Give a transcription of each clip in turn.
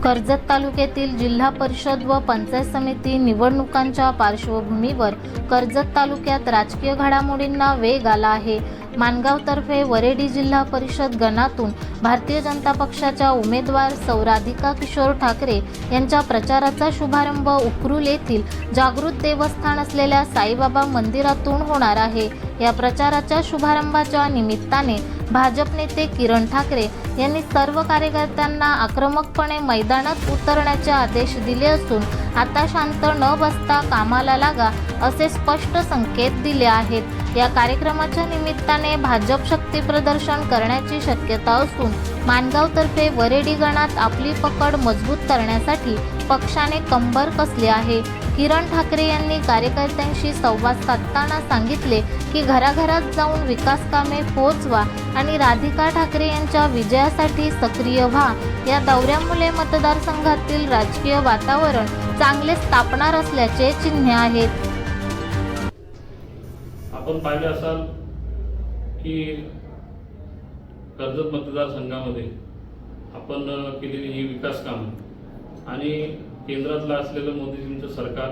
कर्जत तालुक्यातील जिल्हा परिषद व पंचायत समिती निवडणुकांच्या पार्श्वभूमीवर कर्जत तालुक्यात राजकीय घडामोडींना वेग आला आहे। माणगावतर्फे वरेडी जिल्हा परिषद गणातून भारतीय जनता पक्षाच्या उमेदवार सौ राधिका किशोर ठाकरे यांच्या प्रचाराचा शुभारंभ उकरूल येथील जागृत देवस्थान असलेल्या साईबाबा मंदिरातून होणार आहे। या प्रचाराच्या शुभारंभाच्या निमित्ताने भाजप नेते किरण ठाकरे यांनी सर्व कार्यकर्त्यांना आक्रमकपणे मैदानात उतरण्याचे आदेश दिले असून आता शांत न बसता कामाला लागा असे स्पष्ट संकेत दिले आहेत। या कार्यक्रमाच्या निमित्ताने भाजप शक्ती प्रदर्शन करण्याची शक्यता असून माणगावतर्फे वरेडी गणात आपली पकड मजबूत करण्यासाठी पक्षाने कंबर कसली आहे। किरण ठाकरे यांनी कार्यकर्त्यांशी संवाद साधताना सांगितले की घराघरात जाऊन विकास कामे पोहोचवा आणि राधिका ठाकरे यांच्या विजयासाठी सक्रिय व्हा। या दौऱ्यामुळे मतदारसंघातील राजकीय वातावरण चांगले स्थापणार असल्याचे चिन्ह आहेत। आपण पाहिले असाल की कर्जत मतदारसंघामध्ये आपण केलेली ही विकास कामे आणि केंद्रातलं असलेलं मोदीजींचं सरकार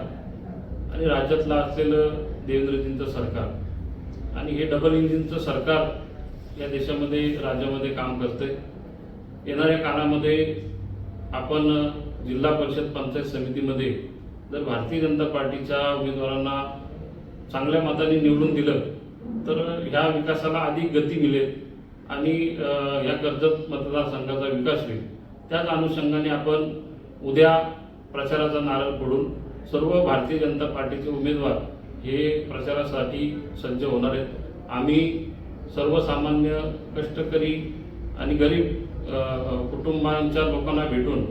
आणि राज्यातलं असलेलं देवेंद्रजींचं सरकार आणि हे डबल इंजिनचं सरकार या देशामध्ये राज्यामध्ये काम करते। येणाऱ्या काळामध्ये आपण जिल्हा परिषद पंचायत समितीमध्ये जर भारतीय जनता पार्टीच्या उमेदवारांना चांगल्या मताने निवडून दिलं तर ह्या विकासाला अधिक गती मिळेल आणि या कर्जत मतदारसंघाचा विकास होईल। त्याच अनुषंगाने आपण उद्या प्रचाराचा नारळ फोडून सर्व भारतीय जनता पार्टीचे उमेदवार हे प्रचारासाठी सज्ज होणार आहेत। आम्ही सर्वसामान्य कष्टकरी आणि गरीब कुटुंबांच्या लोकांना भेटून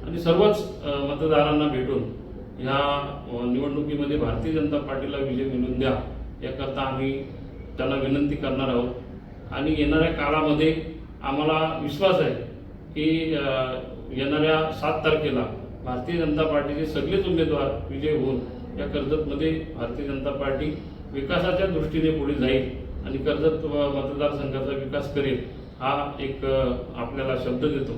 आणि सर्वच मतदारांना भेटून ह्या निवडणुकीमध्ये भारतीय जनता पार्टीला विजय मिळवून द्या याकरता आम्ही त्यांना विनंती करणार आहोत। आणि येणाऱ्या काळामध्ये आम्हाला विश्वास आहे की येणाऱ्या 7 तारखेला भारतीय जनता पार्टीचे सगळेच उमेदवार विजय होऊन या कर्जतमध्ये भारतीय जनता पार्टी विकासाच्या दृष्टीने पुढे जाईल आणि कर्जत मतदारसंघाचा विकास करेल हा एक आपल्याला शब्द देतो।